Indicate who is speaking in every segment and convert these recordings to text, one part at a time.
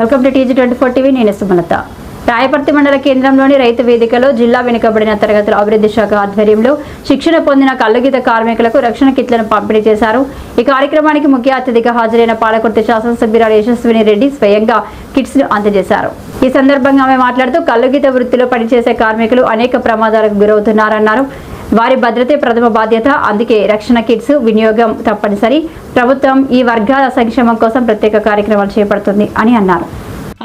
Speaker 1: Welcome to TG24 TV. నేను సుమలత. రాయపర్తి మండల కేంద్రంలోని రైతు వేదికలో జిల్లా వెనుకబడిన తరగతుల అభివృద్ధి శాఖ ఆధ్వర్యంలో శిక్షణ పొందిన కల్లుగీత కార్మికులకు రక్షణ కిట్లను పంపిణీ చేశారు. ఈ కార్యక్రమానికి ముఖ్య అతిథిగా హాజరైన పాలకుర్తి శాసనసభ్యురాలు యశస్విని రెడ్డి స్వయంగా కిట్స్ ను అందజేశారు. ఈ సందర్భంగా ఆమె మాట్లాడుతూ కల్లుగీత వృత్తిలో పనిచేసే కార్మికులు అనేక ప్రమాదాలకు గురవుతున్నారన్నారు. వారి భద్రతే ప్రథమ బాధ్యత, అందుకే రక్షణ కిట్స్ వినియోగం తప్పనిసరి. ప్రభుత్వం ఈ వర్గాల సంక్షేమం కోసం ప్రత్యేక కార్యక్రమాలు చేపడుతుంది అని అన్నారు.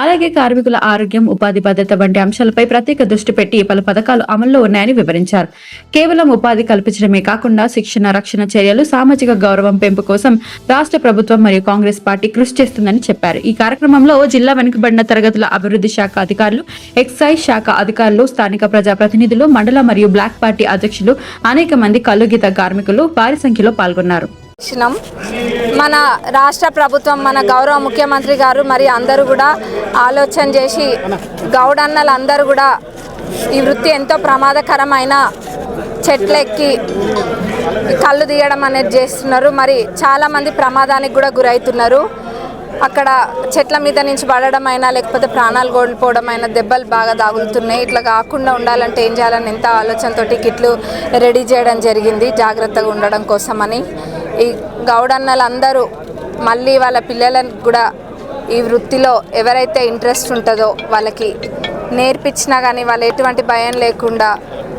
Speaker 2: అలాగే కార్మికుల ఆరోగ్యం, ఉపాధి భద్రత వంటి అంశాలపై ప్రత్యేక దృష్టి పెట్టి పలు పథకాలు అమల్లో ఉన్నాయని వివరించారు. కేవలం ఉపాధి కల్పించడమే కాకుండా శిక్షణ, రక్షణ చర్యలు, సామాజిక గౌరవం పెంపు కోసం రాష్ట్ర ప్రభుత్వం మరియు కాంగ్రెస్ పార్టీ కృషి చేస్తుందని చెప్పారు. ఈ కార్యక్రమంలో జిల్లా వెనుకబడిన తరగతుల అభివృద్ధి శాఖ అధికారులు, ఎక్సైజ్ శాఖ అధికారులు, స్థానిక ప్రజాప్రతినిధులు, మండల మరియు బ్లాక్ పార్టీ అధ్యక్షులు, అనేక మంది కల్లుగీత కార్మికులు భారీ సంఖ్యలో పాల్గొన్నారు.
Speaker 3: మన రాష్ట్ర ప్రభుత్వం, మన గౌరవ ముఖ్యమంత్రి గారు మరి అందరూ కూడా ఆలోచన చేసి గౌడన్నలందరూ కూడా ఈ వృత్తి ఎంతో ప్రమాదకరమైన చెట్లెక్కి కళ్ళు తీయడం అనేది చేస్తున్నారు. మరి చాలామంది ప్రమాదానికి కూడా గురవుతున్నారు. అక్కడ చెట్ల మీద నుంచి పడడం అయినా, లేకపోతే ప్రాణాలు కోల్పోవడం అయినా, దెబ్బలు బాగా తాగులుతున్నాయి. ఇట్లా కాకుండా ఉండాలంటే ఏం చేయాలని ఎంత ఆలోచనతోటి కిట్లు రెడీ చేయడం జరిగింది, జాగ్రత్తగా ఉండడం కోసమని. ఈ గౌడన్నలందరూ మళ్ళీ వాళ్ళ పిల్లలకు కూడా ఈ వృత్తిలో ఎవరైతే ఇంట్రెస్ట్ ఉంటుందో వాళ్ళకి నేర్పించినా కానీ వాళ్ళు ఎటువంటి భయం లేకుండా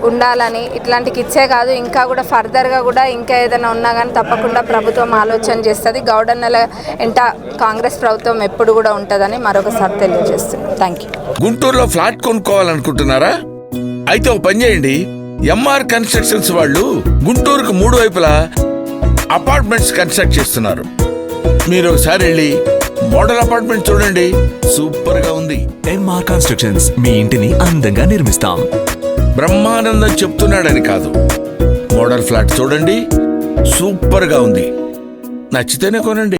Speaker 3: ఉండాలని, ఇట్లాంటి కిట్సే కాదు ఇంకా కూడా ఫర్దర్గా కూడా ఇంకా ఏదైనా ఉన్నా కానీ తప్పకుండా ప్రభుత్వం ఆలోచన చేస్తుంది. గౌడన్నల ఎంట కాంగ్రెస్ ప్రభుత్వం ఎప్పుడు కూడా ఉంటుందని మరొకసారి తెలియజేస్తుంది. Thank you.
Speaker 4: గుంటూరులో ఫ్లాట్ కొనుక్కోవాలనుకుంటున్నారా? అయితే ఒక పని చేయండి, MR కన్స్ట్రక్షన్స్ వాళ్ళు గుంటూరుకు 3 వైపులా అపార్ట్మెంట్స్ కన్స్ట్రక్ట్ చేస్తున్నారు. మీరు ఒకసారి వెళ్ళి మోడల్ అపార్ట్మెంట్ చూడండి, సూపర్ గా ఉంది.
Speaker 5: MR కన్స్ట్రక్షన్స్ మీ ఇంటిని అందంగా నిర్మిస్తాం.
Speaker 4: బ్రహ్మానందం చెప్తున్నాడని కాదు, మోడల్ ఫ్లాట్ చూడండి, సూపర్ గా ఉంది. నచ్చితేనే కొనండి.